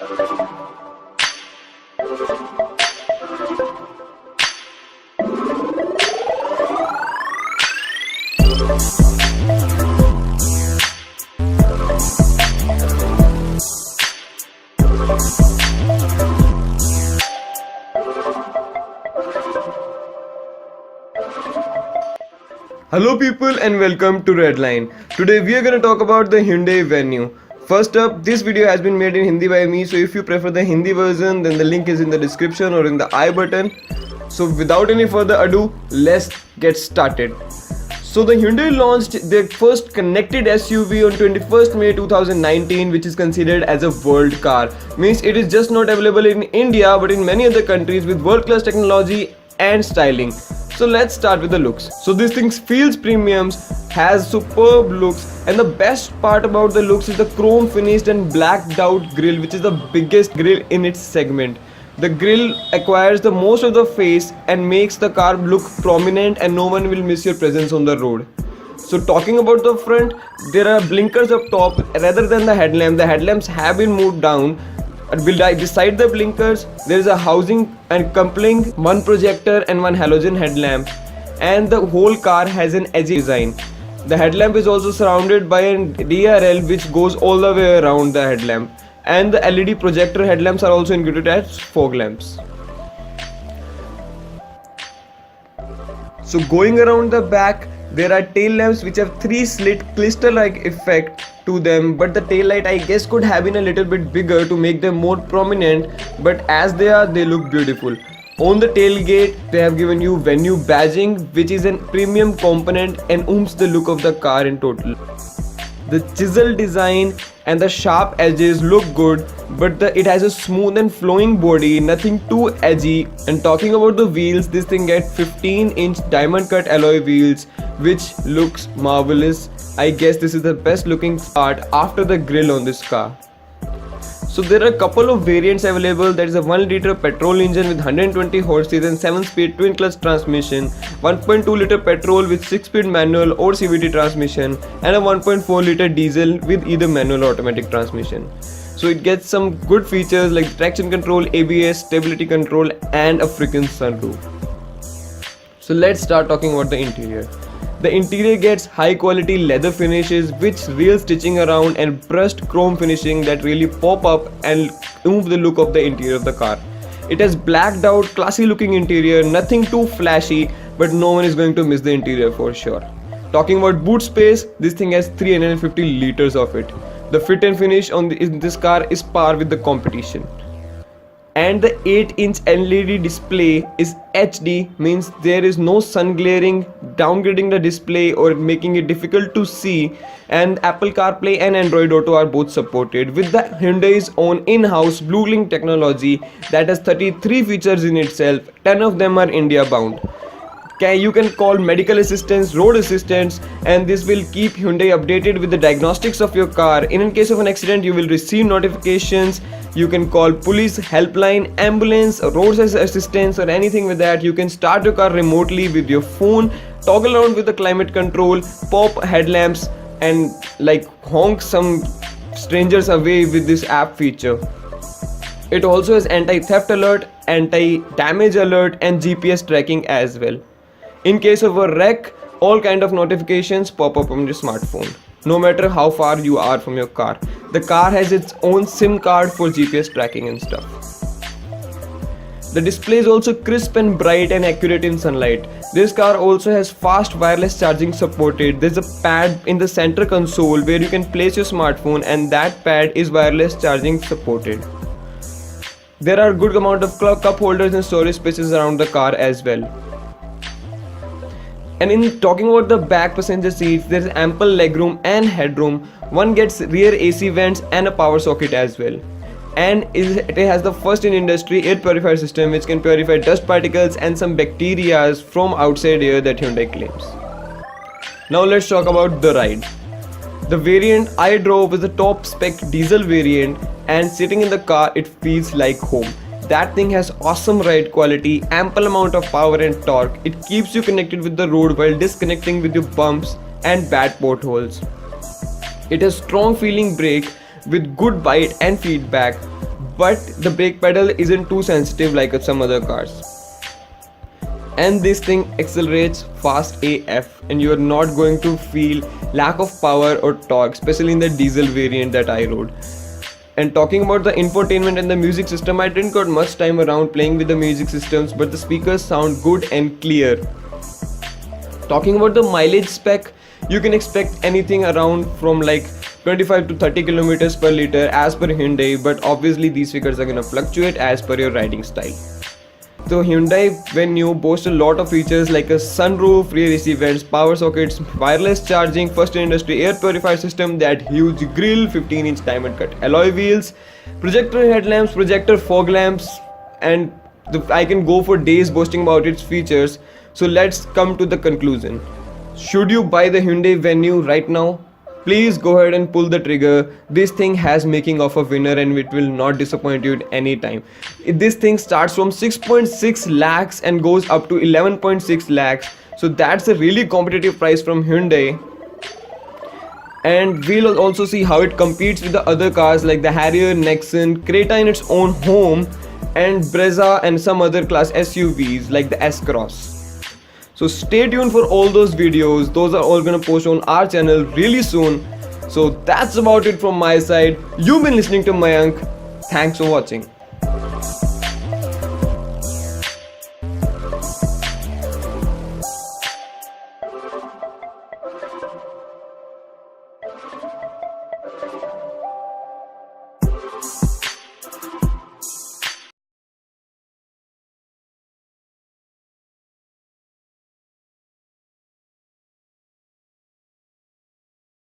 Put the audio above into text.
Hello people and welcome to Redline. Today we are going to talk about the Hyundai Venue. First up, this video has been made in Hindi by me, so if you prefer the Hindi version, then the link is in the description or in the I button. So without any further ado, let's get started. So the Hyundai launched their first connected SUV on 21st May 2019, which is considered as a world car. Means it is just not available in India but in many other countries with world-class technology and styling. So let's start with the looks. So this thing feels premium, has superb looks, and the best part about the looks is the chrome finished and blacked out grille, which is the biggest grille in its segment. The grille acquires the most of the face and makes the car look prominent, and no one will miss your presence on the road. So talking about the front, there are blinkers up top rather than the headlamp. The headlamps have been moved down. Beside the blinkers, there is a housing and coupling, one projector and one halogen headlamp, and the whole car has an edgy design. The headlamp is also surrounded by a DRL which goes all the way around the headlamp, and the LED projector headlamps are also included as fog lamps. So going around the back, there are tail lamps which have 3 slit cluster-like effect to them, but the tail light I guess could have been a little bit bigger to make them more prominent, but as they are, they look beautiful. On the tailgate, they have given you Venue badging, which is a premium component and oomph the look of the car in total. The chisel design and the sharp edges look good, but it has a smooth and flowing body, nothing too edgy. And talking about the wheels, this thing gets 15-inch diamond cut alloy wheels, which looks marvelous. I guess this is the best looking part after the grille on this car. So there are a couple of variants available. There is a 1-liter petrol engine with 120 horses and 7-speed twin clutch transmission, 1.2-liter petrol with 6-speed manual or CVT transmission, and a 1.4-liter diesel with either manual or automatic transmission. So it gets some good features like traction control, ABS, stability control, and a freaking sunroof. So let's start talking about the interior. The interior gets high quality leather finishes with real stitching around and brushed chrome finishing that really pop up and oomph the look of the interior of the car. It has blacked out, classy looking interior, nothing too flashy, but no one is going to miss the interior for sure. Talking about boot space, this thing has 350 liters of it. The fit and finish in this car is par with the competition. And the 8-inch LED display is HD, means there is no sun glaring, downgrading the display or making it difficult to see, and Apple CarPlay and Android Auto are both supported with the Hyundai's own in-house BlueLink technology that has 33 features in itself. 10 of them are India bound. You can call medical assistance, road assistance, and this will keep Hyundai updated with the diagnostics of your car. In case of an accident, you will receive notifications. You can call police, helpline, ambulance, road assistance, or anything with that. You can start your car remotely with your phone, toggle around with the climate control, pop headlamps, and like honk some strangers away with this app feature. It also has anti-theft alert, anti-damage alert, and GPS tracking as well. In case of a wreck, all kind of notifications pop up on your smartphone, no matter how far you are from your car. The car has its own SIM card for GPS tracking and stuff. The display is also crisp and bright and accurate in sunlight. This car also has fast wireless charging supported. There's a pad in the center console where you can place your smartphone, and that pad is wireless charging supported. There are good amount of cup holders and storage spaces around the car as well. And in talking about the back passenger seats, there is ample legroom and headroom. One gets rear AC vents and a power socket as well. And it has the first in industry air purifier system which can purify dust particles and some bacteria from outside air that Hyundai claims. Now let's talk about the ride. The variant I drove is the top spec diesel variant, and sitting in the car it feels like home. That thing has awesome ride quality, ample amount of power and torque. It keeps you connected with the road while disconnecting with your bumps and bad potholes. It has strong feeling brake with good bite and feedback, but the brake pedal isn't too sensitive like some other cars. And this thing accelerates fast AF, and you are not going to feel lack of power or torque, especially in the diesel variant that I rode. And talking about the infotainment and the music system, I didn't got much time around playing with the music systems, but the speakers sound good and clear. Talking about the mileage spec, you can expect anything around from like 25 to 30 kilometers per liter as per Hyundai, but obviously these figures are gonna fluctuate as per your riding style. So Hyundai Venue boasts a lot of features like a sunroof, rear AC vents, power sockets, wireless charging, first in industry air purifier system, that huge grille, 15-inch diamond cut alloy wheels, projector headlamps, projector fog lamps, and I can go for days boasting about its features. So let's come to the conclusion. Should you buy the Hyundai Venue right now? Please go ahead and pull the trigger. This thing has making of a winner and it will not disappoint you at any time. This thing starts from 6.6 lakhs and goes up to 11.6 lakhs. So that's a really competitive price from Hyundai. And we'll also see how it competes with the other cars like the Harrier, Nexon, Creta in its own home, and Brezza and some other class SUVs like the S-Cross. So stay tuned for all those videos. Those are all gonna post on our channel really soon. So that's about it from my side. You've been listening to Mayank. Thanks for watching.